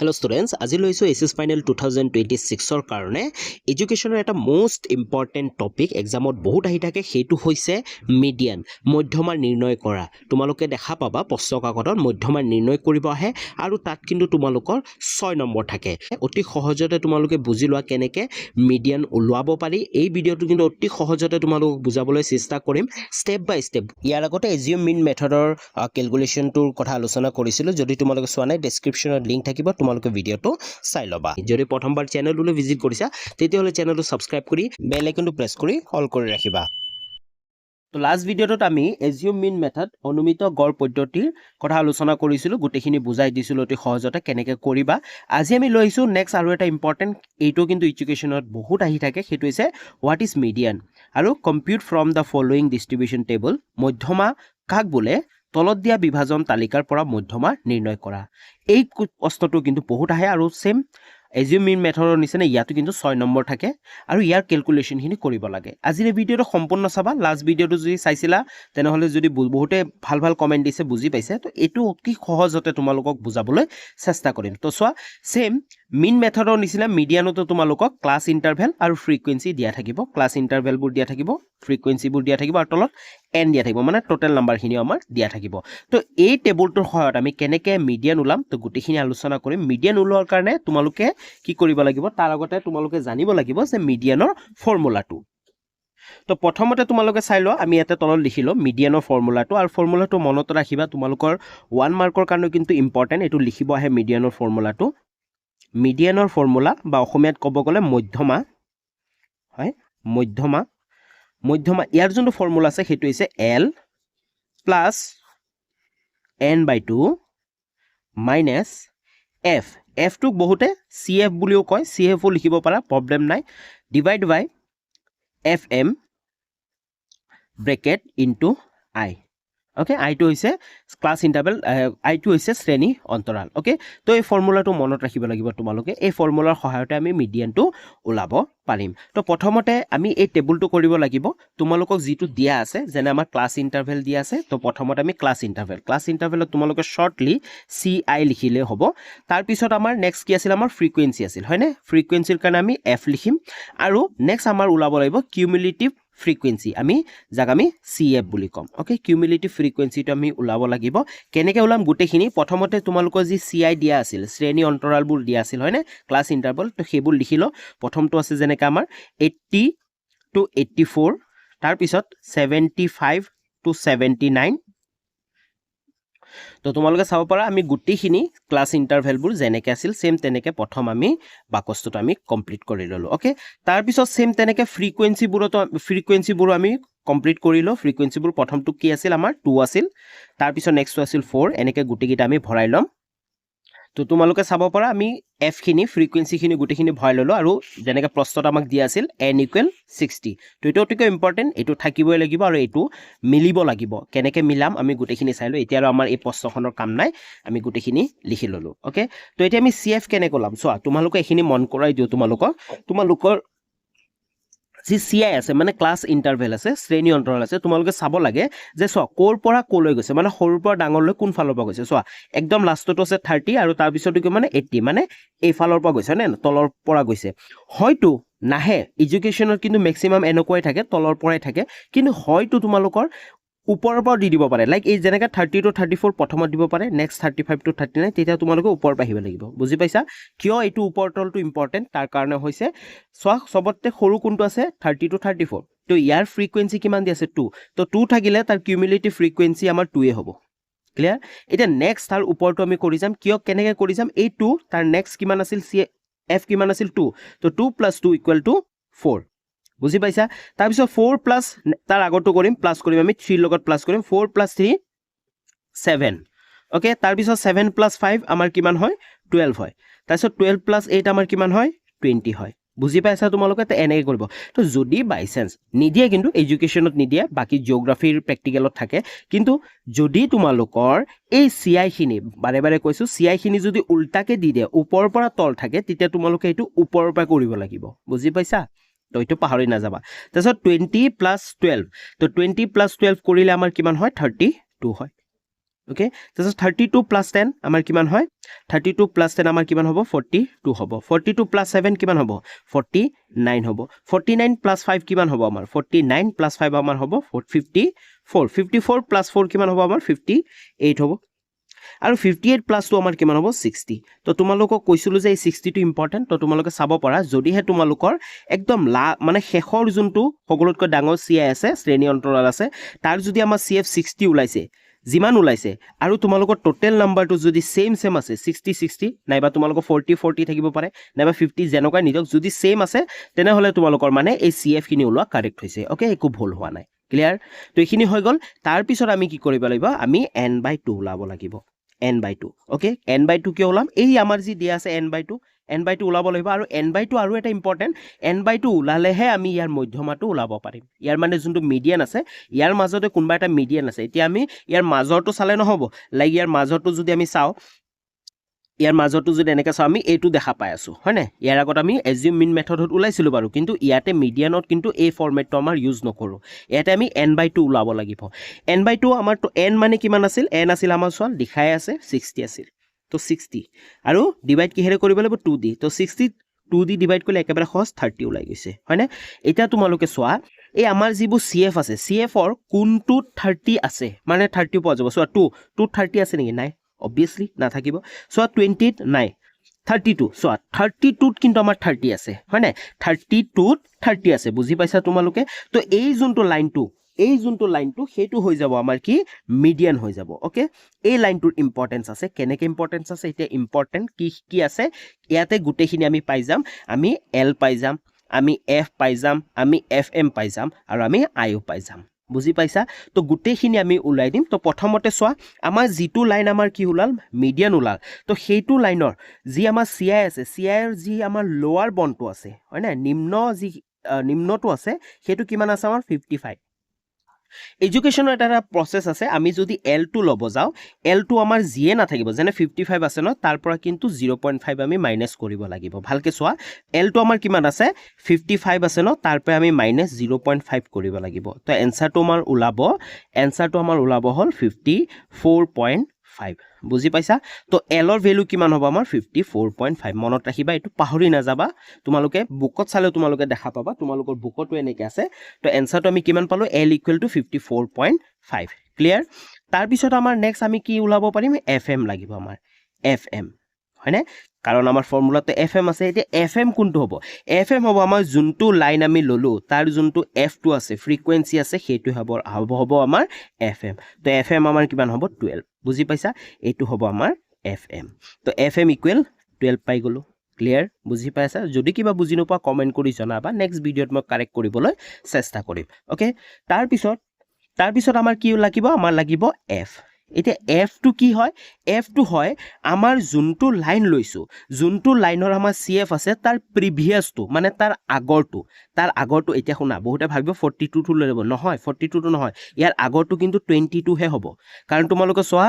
Hello students, আজি লৈছো SS final 2026 ৰ কাৰণে এডুকেশনৰ এটা মোস্ট ইম্পৰ্টেন্ট টপিক এক্সামত বহুত আহি থাকে সেইটো হৈছে মিডিয়ান মধ্যমাৰ নিৰ্ণয় কৰা তোমালোকে দেখা পাবা প্ৰশ্ন কাকতত মধ্যমাৰ নিৰ্ণয় কৰিব আহে আৰু তাত কিন্তু তোমালোকৰ 6 নম্বৰ থাকে অতি সহজতে তোমালোকে বুজি লোৱা কেনেকে মিডিয়ান উলাব পাৰি এই ভিডিওটো কিন্তু অতি সহজতে তোমালোকক বুজাবলৈ চেষ্টা কৰিম স্টেপ বাই স্টেপ ইয়াৰ আগতে এজিউম মিন মেথডৰ ক্যালকুলেশনটোৰ কথা আলোচনা কৰিছিলো যদি তোমালোকে চোৱা নাই ডেসক্ৰিপচনত লিংক থাকিব তোমালোকে ভিডিওটো চাই লবা যদি প্ৰথমবাৰ চেনেললৈ ভিজিট কৰিছা তেতিয়াহলে চেনেলটো সাবস্ক্ৰাইব কৰি বেল আইকনটো প্ৰেছ কৰি অল কৰি ৰাখিবা তো লাষ্ট ভিডিওটোত আমি এজিউম মিন মেথড অনুমিত গড় পদ্ধতিৰ কথা আলোচনা কৰিছিলো গুটেখিনি বুজাই দিছিলো অতি সহজতে কেনেকে কৰিবা আজি আমি লৈছো নেক্সট আৰু এটা ইম্পৰ্টেন্ট এইটো কিন্তু এডুকেশনত বহুত আহি থাকে সেইটো হৈছে হোৱাট ইজ মিডিয়ান আৰু compute from the following distribution table মধ্যমা কাক বোলে তলত দিয়া বিভাজন তালিকাৰ পৰা মধ্যমা নিৰ্ণয় কৰা এই প্ৰশ্নটো কিন্তু বহুত আহে আৰু সেম এজিউম মিন মেথডৰ নিচিনা ইয়াতো কিন্তু 6 নম্বৰ থাকে আৰু ইয়াৰ ক্যালকুলেশনখিনি কৰিব লাগে আজিৰ ভিডিওটো সম্পূৰ্ণ চাবা লাষ্ট ভিডিওটো যদি চাইছিলা তেনেহলে যদি বহুতে ভাল ভাল কমেন্ট দিছে বুজি পাইছে তো এটো কি সহজতে তোমালোকক বুজাবলৈ চেষ্টা কৰিম তো সোৱা সেম মিন মেথডৰ নিচিনা মিডিয়ানতো তোমালোকক ক্লাছ ইন্টাৰভেল আৰু ফ্ৰিকুৱেন্সি দিয়া থাকিব ক্লাছ ইন্টাৰভেলবোৰ দিয়া থাকিব ফ্ৰিকুৱেন্সিবোৰ দিয়া থাকিব আৰু তলত এন দিয়া থাকিব মানে টোটাল নাম্বাৰখিনি আমাৰ দিয়া থাকিব তো এই টেবুলটোৰ সহায়ত আমি কেনেকে মিডিয়ান উলাম তো গুটিখিনি আলোচনা কৰিম মিডিয়ান উলোৱাৰ কাৰণে তোমালোকে কি কৰিব লাগিব তাৰ আগতে তোমালোকে জানিব লাগিব যে মিডিয়ানৰ ফৰ্মুলাটো তো প্ৰথমতে তোমালোকে চাই লোৱা আমি ইয়াতে তলত লিখিলো মিডিয়ানৰ ফৰ্মুলাটো আৰু ফৰ্মুলাটো মনত ৰাখিবা তোমালোকৰ 1 মাৰ্কৰ কাৰণে কিন্তু ইম্পৰ্টেন্ট এটো লিখিব আহে মিডিয়ানৰ ফৰ্মুলাটো মিডিয়ানৰ ফৰ্মুলা বা অসমীয়াত ক'ব গলে মধ্যমা হয় মধ্যমা ইয়াৰ যোনটো ফৰ্মুলা আছে সেইটো হৈছে L plus n/2 minus f f টুক বহুতে cf বুলিও কয় cf ও লিখিব পাৰা প্ৰবলেম নাই divide by fm bracket into i okay i two হৈছে ক্লাছ ইন্টাৰভেল i টু হৈছে শ্ৰেণী অন্তৰাল ওকে তো এই ফৰ্মুলাটো মনত ৰাখিব লাগিব তোমালোকে এই ফৰ্মুলাৰ সহায়তে আমি মিডিয়ানটো উলাব পাৰিম তো প্ৰথমতে আমি এই টেবুলটো কৰিব লাগিব তোমালোকক যেটো দিয়া আছে যেনে আমাৰ ক্লাছ ইন্টাৰভেল দিয়া আছে তো প্ৰথমতে আমি ক্লাছ ইন্টাৰভেলত তোমালোকে শৰ্টলি ci লিখিলে হ'ব তাৰ পিছত আমাৰ নেক্সট কি আছিল আমাৰ ফ্ৰিকুৱেন্সি আছিল হয়নে ফ্ৰিকুৱেন্সিৰ কাৰণে আমি f লিখিম আৰু নেক্সট আমাৰ উলাব লাগিব কিউমুলেটিভ ফ্ৰিকুৱেন্সি আমি যাক আমি CF বুলি কম ওকে কিউমুলেটিভ ফ্ৰিকুৱেন্সিটো আমি উলাব লাগিব কেনেকে উলাম গুটেখিনি প্ৰথমতে তোমালোকৰ যি CI দিয়া আছিল শ্ৰেণী অন্তৰালবোৰ দিয়া আছিল হয়নে ক্লাছ ইন্টাৰভেল তো হেবোৰ লিখিলো প্ৰথমটো আছে যেনেকা আমাৰ 80 to 84 তাৰ পিছত 75 to 79 তো তোমালোকে চাব পাৰা আমি গুটিখিনি ক্লাছ ইন্টাৰভেলবোৰ যেনেকে আছিল সেম তেনেকে প্ৰথম আমি বাকসটো আমি কমপ্লিট কৰি ললো ওকে তাৰ পিছত সেম তেনেকে ফ্ৰিকুৱেন্সিবোৰ আমি কমপ্লিট কৰিলো ফ্ৰিকুৱেন্সিবোৰ প্ৰথমটো কি আছিল আমাৰ 2 আছিল তাৰ পিছত নেক্সটটো আছিল 4 এনেকে গুটিকিটা আমি ভৰাই লম তো তোমালোকে চাব পাৰা আমি f খিনি ফ্ৰিকুৱেন্সি খিনি গুটিখিনি ভৰাই ললো আৰু যেনেকে প্ৰশ্নত আমাক দিয়া আছিল n = 60 তো এটো অতিকৈ ইম্পৰ্টেন্ট এটো থাকিবই লাগিব আৰু এটো মিলিব লাগিব কেনেকে মিলাম আমি গুটিখিনি চাইলো এতিয়া আমাৰ এই প্ৰশ্নখনৰ কাম নাই আমি গুটিখিনি লিখি ললো ওকে তো এতিয়া আমি cf কেনেকৈ ওলাম চোৱা তোমালোকে এখিনি মন কৰাই দিও তোমালোকৰ যি CI আছে মানে ক্লাছ ইন্টাৰভেল আছে শ্ৰেণী অন্তৰাল আছে তোমালোকে চাব লাগে যে চোৱা কোৰ পৰা কোলৈ গৈছে মানে সৰুৰ পৰা ডাঙৰলৈ কোন ফালৰ পৰা গৈছে চোৱা একদম লাষ্টটো আছে 30 আৰু তাৰ পিছতো কি মানে 80 মানে এই ফালৰ পৰা গৈছে নে তলৰ পৰা গৈছে হয়তো নাহে এডুকেশনৰ কিন্তু ম্যাক্সিমাম এনেকৈ থাকে তলৰ পৰাই থাকে কিন্তু হয়তো তোমালোকৰ ওপৰৰ পৰা দি দিব পাৰে লাইক এই যেনেকা 30 to 34 প্ৰথমত দিব পাৰে নেক্সট 35 to 39 তেতিয়া তোমালোকে ওপৰ পাহিব লাগিব বুজি পাইছা কিয় এটো ওপৰতলটো ইম্পৰ্টেন্ট তাৰ কাৰণে হৈছে সোৱা সবতে সৰু কোনটো আছে 30 to 34 তো ইয়াৰ ফ্ৰিকুৱেন্সি কিমান দি আছে 2 তো 2 থাকিলে তাৰ কিউমুলেটিভ ফ্ৰিকুৱেন্সি আমাৰ 2 এ হ'ব ক্লিয়াৰ এটা নেক্সট তাৰ ওপৰটো আমি কৰি যাম কিয় কেনেকে কৰি যাম এই 2 তাৰ নেক্সট কিমান আছিল f কিমান আছিল 2 তো 2 + 2 = 4 বুজি পাইছা তাৰ পিছত 4 প্লাস তাৰ আগৰটো কৰিম প্লাস কৰিম আমি 3 লগত প্লাস কৰিম 4 + 3 7 ওকে তাৰ পিছত 7 + 5 আমাৰ কিমান হয় 12 হয় তাৰ পিছত 12 + 8 আমাৰ কিমান হয় 20 হয় বুজি পাইছা তোমালোকে তে এনেকৈ কৰিব তো যদি বাই চান্স নিদিয়ে কিন্তু এডুকেশনত নিদিয়ে বাকি জিওগ্ৰাফিৰ প্ৰেক্টিকেলত থাকে কিন্তু যদি তোমালোকৰ এই CI খিনি বাৰে বাৰে কৈছো CI খিনি যদি উল্টাকে দি দিয়ে ওপৰৰ পৰা তল থাকে তেতিয়া তোমালোকে এটো ওপৰৰ পৰা কৰিব লাগিব বুজি পাইছা তো এটো পাহৰি না যাবা তাৰছত 20 + 12 তো 20 + 12 কৰিলে আমাৰ কিমান হয় 32 হয় ওকে তাৰপিছত 32 প্লাছ 10 আমাৰ কিমান হয় 32 প্লাছ 10 আমাৰ কিমান হ'ব 42 হ'ব 42 প্লাছ 7 কিমান হ'ব 49 হ'ব 49 প্লাছ 5 কিমান হ'ব আমাৰ 49 প্লাছ 5 আমাৰ হ'ব 54 54 প্লাছ 4 কিমান হ'ব আমাৰ 58 হ'ব আৰু 58 প্লাছ 2 আমাৰ কিমান হ'ব 60 তো তোমালোকক কৈছিলোঁ যে এই 60 টো ইম্পৰ্টেণ্ট তো তোমালোকে চাব পাৰা যদিহে তোমালোকৰ একদম মানে শেষৰ যোনটো সকলোতকৈ ডাঙৰ CI আছে শ্ৰেণী অন্তৰাল আছে তাৰ যদি আমাৰ CF 60 ওলাইছে যিমান ওলাইছে আৰু তোমালোকৰ টোটেল নাম্বাৰটো যদি সেম আছে 60 60 নাইবা তোমালোকৰ 40 40 থাকিব পাৰে নাইবা 50 যেনেকুৱা নিজক যদি সেম আছে তেনেহলে তোমালোকৰ মানে এই CF খিনি ওলোৱা কাৰেক্ট হৈছে ওকে একো ভুল হোৱা নাই ক্লিয়াৰ তো এইখিনি হৈ গল তাৰ পিছত আমি কি কৰিব লাগিব আমি n/2 ওলাব লাগিব n/2 ওকে n/2 কি ওলাম এই আমাৰ যি দিয়া আছে n/2 ওলাব লাগিব আৰু n/2 আৰু এটা ইম্পৰ্টেণ্ট n/2 ওলালেহে আমি ইয়াৰ মধ্যমাটো ওলাব পাৰিম ইয়াৰ মানে যোনটো মিডিয়ান আছে ইয়াৰ মাজতে কোনবা এটা মিডিয়ান আছে এতিয়া আমি ইয়াৰ মাজৰটো চালে নহব লাইক ইয়াৰ মাজৰটো যদি আমি চাও ইয়াৰ মাজৰটো যদি এনেকৈ চাও আমি এইটো দেখা পাই আছো হয়নে ইয়াৰ আগত আমি এজিউম মিন মেথডত ওলাইছিলো বাৰু কিন্তু ইয়াতে মিডিয়ানত কিন্তু এই ফৰমেটটো আমাৰ ইউজ নকৰো ইয়াতে আমি n/2 ওলাব লাগিব n/2 আমাৰ তো n মানে কিমান আছিল n আছিল আমাৰ চোৱা লিখাই আছে 60 আছিল তো 60 আৰু ডিভাইড কিহেৰে কৰিব লাগিব 2 দি তো 60 2 দি ডিভাইড কৰিলে একেবাৰে সহজ 30 ওলাই গৈছে হয়নে এটা তোমালোকে চোৱা এই আমাৰ যিবোৰ CF আছে CF ৰ কোনটো 30 আছে মানে 30 পোৱা যাব চোৱা 2 30 আছে নেকি নাই obviously না থাকিব সো 20 নাই 32 সো 32 কিন্তু আমাৰ 30 আছে হয় না 32 30 আছে বুজি পাইছা তোমালোকে তো এই যোনটো লাইনটো হেতু হৈ যাব আমাৰ কি মিডিয়ান হৈ যাব ওকে এই লাইনটোৰ ইম্পৰ্টেন্স আছে কেনেকে ইম্পৰ্টেন্স আছে এটা ইম্পৰ্টেন্ট কি আছে ইয়াতে গুটেখিনি আমি পাই যাম আমি L পাই যাম আমি F পাই যাম আমি FM পাই যাম আৰু আমি I পাই যাম বুজি পাইছা তো গুটেখিনি আমি উলাই দিম তো প্ৰথমতে চোৱা আমাৰ জিটো লাইন আমাৰ কি উলাল মিডিয়ান উলাল তো হেতু লাইনৰ যি আমাৰ CI আছে CI ৰ যি আমাৰ লোৱাৰ বনটো আছে হয় না নিম্নটো আছে হেতু কিমান আছে আমাৰ 55 এডুকেশনৰ এটা প্ৰসেস আছে আমি যদি L2 লব যাও L2 আমাৰ জিয়ে না থাকিব যেনে 55 আছে ন তাৰ পৰা কিন্তু 0.5 আমি মাইনাস কৰিব লাগিব ভালকে চোৱা L2 আমাৰ কিমান আছে 55 আছে ন তাৰ পৰা আমি মাইনাস 0.5 কৰিব লাগিব তো এনসাৰটো আমাৰ ওলাব হল 54.5 বুজি পাইছা তো L ৰ ভ্যালু কিমান হ'ব আমাৰ 54.5 মনত ৰাখিবা এটো পাহৰি না যাবা তোমালোকে বুকত চালে তোমালোকে দেখা পাবা তোমালোকৰ বুকটো এনেকে আছে তো এনসাৰটো আমি কিমান পালো L = 54.5 ক্লিয়াৰ তাৰ পিছত আমাৰ নেক্সট আমি কি ওলাব পাৰিম FM লাগিব আমাৰ FM হয়নে কাৰণ আমাৰ ফৰ্মুলাতে FM আছে এতিয়া FM কোনটো হ'ব FM হ'ব আমাৰ যোনটো লাইন আমি ললো তাৰ যোনটো F2 আছে ফ্ৰিকোয়েন্সি আছে হেতু হ'ব আমাৰ FM তো FM আমাৰ কিমান হ'ব 12 বুজি পাইছা এটো হ'ব আমাৰ FM তো FM = 12 পাই গলো ক্লিয়াৰ বুজি পাইছা যদি কিবা বুজি নপা কমেন্ট কৰি জনাবা নেক্সট ভিডিওত মই কাৰেক্ট কৰিবলৈ চেষ্টা কৰিম ওকে তাৰ পিছত আমাৰ কি লাগিব আমাৰ লাগিব F এতিয়া F2 কি হয় F2 হয় আমাৰ যোনটো লাইন লৈছো যোনটো লাইনৰ আমাৰ CF আছে তাৰ প্ৰিভিয়াসটো মানে তাৰ আগৰটো এতিয়া শুনা বহুতে ভাবিব 42 টো লৈ লব নহয় 42 টো নহয় ইয়াৰ আগৰটো কিন্তু 22 হে হ'ব কাৰণ তোমালোকে চোৱা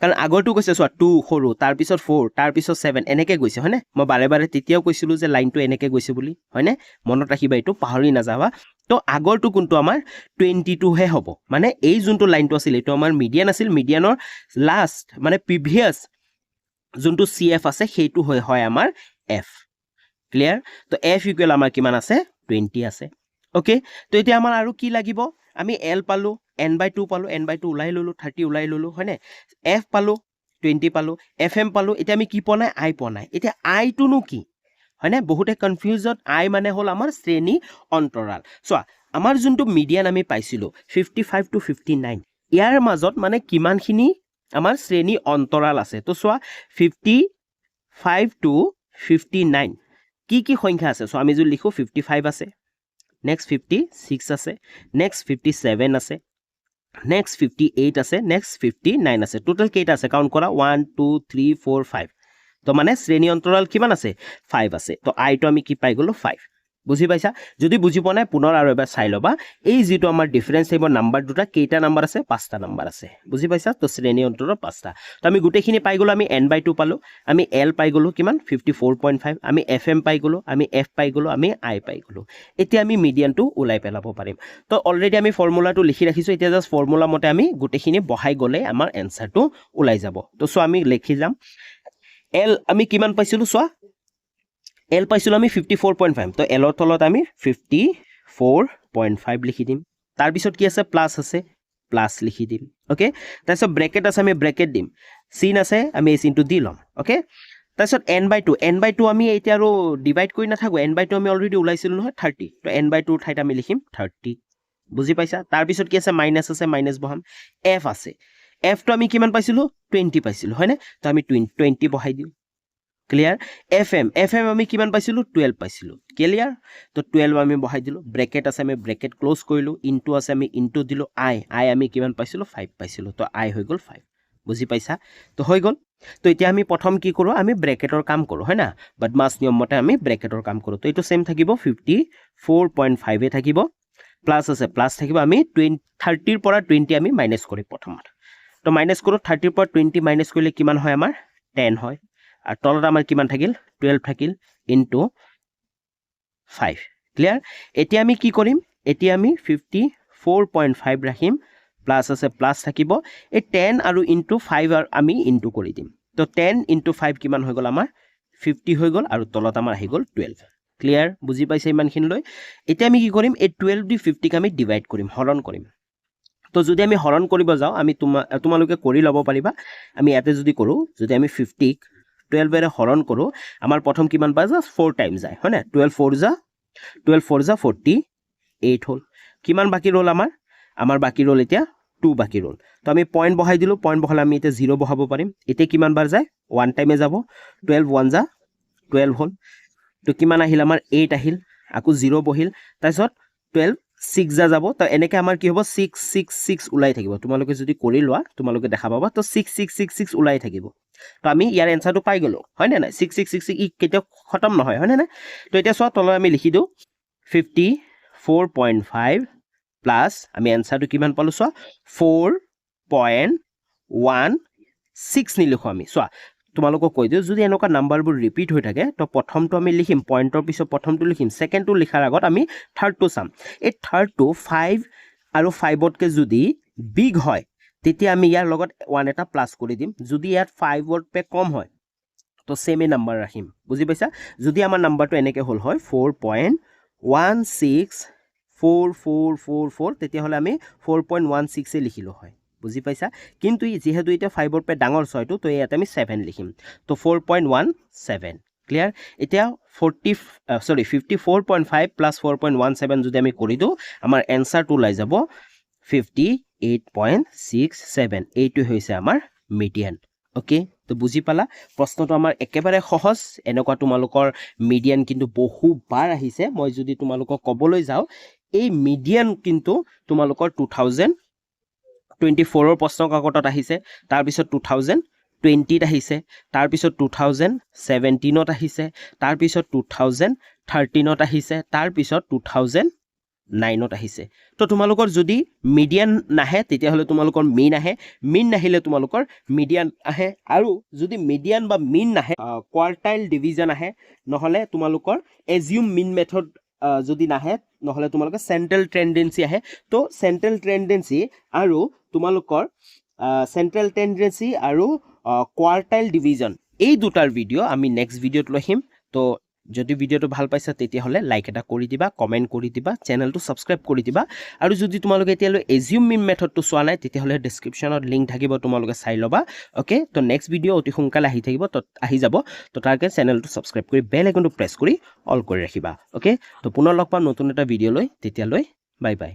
কাৰণ আগৰটো কৈছে চোৱা 2 সৰু তাৰ পিছত 4 তাৰ পিছত 7 এনেকে গৈছে হয়নে মই বাৰে তেতিয়াও কৈছিলো যে লাইনটো এনেকে গৈছে বুলি হয়নে মনত ৰাখিবা এটো পাহৰি না যাবা তো আগৰটো কোনটো আমাৰ 22 হে হ'ব মানে এই যোনটো লাইনটো আছিল এটো আমাৰ মিডিয়ান আছিল মিডিয়ানৰ লাষ্ট মানে প্ৰিভিয়াস যোনটো CF আছে হেতু হয় আমাৰ F ক্লিয়াৰ তো F = আমাৰ কিমান আছে 20 আছে ওকে তো এতিয়া আমাৰ আৰু কি লাগিব আমি L পালো n/2 পালো n/2 উলাই ললো 30 উলাই ললো হয়নে F পালো 20 পালো FM পালো এতিয়া আমি কি পনাই I পনাই এতিয়া I টো নো কি হয়নে বহুতে কনফিউজড I মানে হল আমাৰ শ্ৰেণী অন্তৰাল চোৱা আমাৰ যোনটো মিডিয়ান আমি পাইছিলো 55 to 59 ইয়াৰ মাজত মানে কিমানখিনি আমাৰ শ্ৰেণী অন্তৰাল আছে তো চোৱা 55 to 59 কি সংখ্যা আছে সো আমি যদি লিখো 55 আছে নেক্সট 56 আছে নেক্সট 57 আছে নেক্সট 58 আছে নেক্সট 59 আছে টোটাল কেইটা আছে কাউন্ট কৰা 1 2 3 4 5 তো মানে শ্ৰেণী অন্তৰাল কিমান আছে 5 আছে তো I টো আমি কি পাই গলো 5 বুজি পাইছা যদি বুজি পোৱা নাই পুনৰ আৰু এবাৰ চাই ল'বা এই যেটো আমাৰ ডিফাৰেন্স আহিব নাম্বাৰ দুটা কেইটা নাম্বাৰ আছে পাঁচটা নাম্বাৰ আছে বুজি পাইছা তো শ্ৰেণী অন্তৰৰ পাঁচটা তো আমি গোটেইখিনি পাই গলো আমি n/2 পালো আমি l পাই গলো কিমান 54.5 আমি fm পাই গলো আমি f পাই গলো আমি i পাই গলো এতিয়া আমি মিডিয়ানটো উলাই পেলাব পাৰিম তো অলৰেডি আমি ফৰ্মুলাটো লিখি ৰাখিছো এতিয়া জাস্ট ফৰ্মুলা মতে আমি গোটেইখিনি বহাই গলে আমাৰ এনসাৰটো উলাই যাব তো সো আমি লিখি যাম l আমি কিমান পাইছিলো সোৱা L পাইছিলো আমি 54.5 তো L ৰ তলত আমি 54.5 লিখি দিম তাৰ পিছত কি আছে প্লাস আছে প্লাস লিখি দিম ওকে তাৰপিছত ব্ৰেকেট আছে আমি ব্ৰেকেট দিম চিন আছে আমি এই চিনটো দি লম ওকে তাৰপিছত n/2 আমি এতিয়া আৰু ডিভাইড কৰি নাথাকো n/2 আমি অলৰেডি উলাইছিলো নহয় 30 তো n/2 ৰ ঠাইত আমি লিখিম 30 বুজি পাইছা তাৰ পিছত কি আছে মাইনাস আছে মাইনাস বহাম f আছে f তো আমি কিমান পাইছিলো 20 পাইছিলো হয়নে তো আমি 20 বহাই দিম ক্লিয়াৰ fm আমি কিমান পাইছিলো 12 পাইছিলো ক্লিয়াৰ তো 12 আমি বহাই দিলো ব্ৰেকেট আছে আমি ব্ৰেকেট ক্লোজ কৰিলো ইনটু আছে আমি ইনটু দিলো i আমি কিমান পাইছিলো 5 পাইছিলো তো i হৈ গল 5 বুজি পাইছা তো হৈ গল তো এতিয়া আমি প্ৰথম কি কৰো আমি ব্ৰেকেটৰ কাম কৰো হয় না বদমাছ নিয়ম মতে আমি ব্ৰেকেটৰ কাম কৰো তো এটো সেম থাকিব 54.5 এ থাকিব প্লাস আছে প্লাস থাকিব আমি 30 ৰ পৰা 20 আমি মাইনাস কৰি প্ৰথমত তো মাইনাস কৰো 30 ৰ পৰা 20 মাইনাস কৰিলে কিমান হয় আমাৰ 10 হয় আর তলত আমার কিমান থাকিল 12 থাকিল ইনটু 5 ক্লিয়ার এতিয়া আমি কি কৰিম এতিয়া আমি 54.5 ৰাখিম প্লাস আছে প্লাস থাকিব এই 10 আৰু ইনটু 5 আৰ আমি ইনটু কৰি দিম তো 10 ইনটু 5 কিমান হৈ গল আমাৰ 50 হৈ গল আৰু তলত আমাৰ আহি গল 12 ক্লিয়াৰ বুজি পাইছে ইমানখিনি লৈ এতিয়া আমি কি কৰিম এই 12 দি 50 ক আমি ডিভাইড কৰিম হৰণ কৰিম তো যদি আমি হৰণ কৰিব যাও আমি তোমালোকে কৰি লব পাৰিবা আমি ইয়াতে যদি কৰো যদি আমি 50 12 এৰে হৰণ কৰো আমাৰ প্ৰথম কিমান পায় যা 4 টাইম যায় হয় না 12 4 যা 48 হল কিমান বাকি ৰল আমাৰ বাকি ৰল এতিয়া 2 বাকি ৰল তো আমি পয়েন্ট বহাই দিলো পয়েন্ট বহালে আমি এতিয়া 0 বহাব পাৰিম এতিয়া কিমান বাৰ যায় 1 টাইমে যাব 12 1 যা 12 হল তো কিমান আহিল আমাৰ 8 আহিল আকু 0 বহিল তাৰপিছত 12 6 যা যাব তো এনেকে আমাৰ কি হ'ব 6 উলাই থাকিব তোমালোকে যদি কৰি লোৱা তোমালোকে দেখা পাবা তো 6 উলাই থাকিব তো আমি ইয়াৰ এনসাৰটো পাই গলো হয় না 6 ই কেতিয়া খতম নহয় হয় না তো এতিয়া সব তলত আমি লিখি দিও 54.5 প্লাস আমি এনসাৰটো কিমান পালো সব 4.16 নিলিখো আমি সব তোমালোকক কৈ দিও যদি এনেকুৱা নাম্বাৰবোৰ ৰিপিট হৈ থাকে তো প্ৰথমটো আমি লিখিম পয়েন্টৰ পিছত প্ৰথমটো লিখিম সেকেন্ডটো লিখাৰ আগত আমি থাৰ্ডটো চাম এই থাৰ্ডটো 5 আৰু 5 তকে যদি বিগ হয় তেতিয়া আমি ইয়াৰ লগত 1 এটা প্লাস কৰি দিম যদি ইয়াত 5 ৰ পে কম হয় তো সেমে নাম্বাৰ ৰাখিম বুজি পাইছা যদি আমাৰ নাম্বাৰটো এনেকে হল হয় 4.164444 তেতিয়া হলে আমি 4.16 এ লিখিলো হয় বুজি পাইছা কিন্তু যেহেতু এটা 5 ৰ পে ডাঙৰ ছয়টো তো ইয়াত আমি 7 লিখিম তো 4.17 ক্লিয়াৰ এতিয়া 54.5 প্লাস 4.17 যদি আমি কৰি দিও আমাৰ এনসাৰটো ওলাই যাব 58.67 এইটো হৈছে আমাৰ মিডিয়ান ওকে তো বুজি পালা প্ৰশ্নটো আমাৰ একেবাৰে সহজ এনেকুৱা তোমালোকৰ মিডিয়ান কিন্তু বহুবাৰ আহিছে মই যদি তোমালোকক কবলৈ যাও এই মিডিয়ান কিন্তু তোমালোকৰ 2024 ৰ প্ৰশ্ন কাকতত আহিছে তাৰ পিছত 2020 ত আহিছে তাৰ পিছত 2017 ত আহিছে তাৰ পিছত 2013 ত আহিছে তাৰ পিছত 2009 ত আহিছে তো তোমালোকৰ যদি মিডিয়ান নাহে তেতিয়া হলে তোমালোকৰ মিন আহে মিন নাহিলে তোমালোকৰ মিডিয়ান আহে আৰু যদি মিডিয়ান বা মিন নাহে কোৱাৰ্টাইল ডিভিজন আহে নহলে তোমালোকৰ এজিউম মিন মেথড যদি নাহে নহলে তোমালোকৰ সেন্ট্ৰেল টেন্ডেন্সি আহে তো সেন্ট্ৰেল টেন্ডেন্সি আৰু তোমালোকৰ সেন্ট্ৰেল টেন্ডেন্সি আৰু কোৱাৰ্টাইল ডিভিজন এই দুটাৰ ভিডিও আমি নেক্সট ভিডিওত লহিম তো যদি ভিডিওটো ভাল পাইছা তেতিয়া হলে লাইক এটা কৰি দিবা কমেন্ট কৰি দিবা চেনেলটো সাবস্ক্ৰাইব কৰি দিবা আৰু যদি তোমালোকে এতিয়ালৈ এজিউম মিন মেথডটো চোৱা নাই তেতিয়া হলে ডেসক্ৰিপচনত লিংক থাকিব তোমালোকে চাই লবা ওকে তো নেক্সট ভিডিও অতি সোনকালে আহি থাকিব তো আহি যাব তো তাৰকে চেনেলটো সাবস্ক্ৰাইব কৰি বেল আইকনটো প্ৰেছ কৰি অল কৰি ৰাখিবা ওকে তো পুনৰ লগ পাম নতুন এটা ভিডিও লৈ তেতিয়ালৈ বাই বাই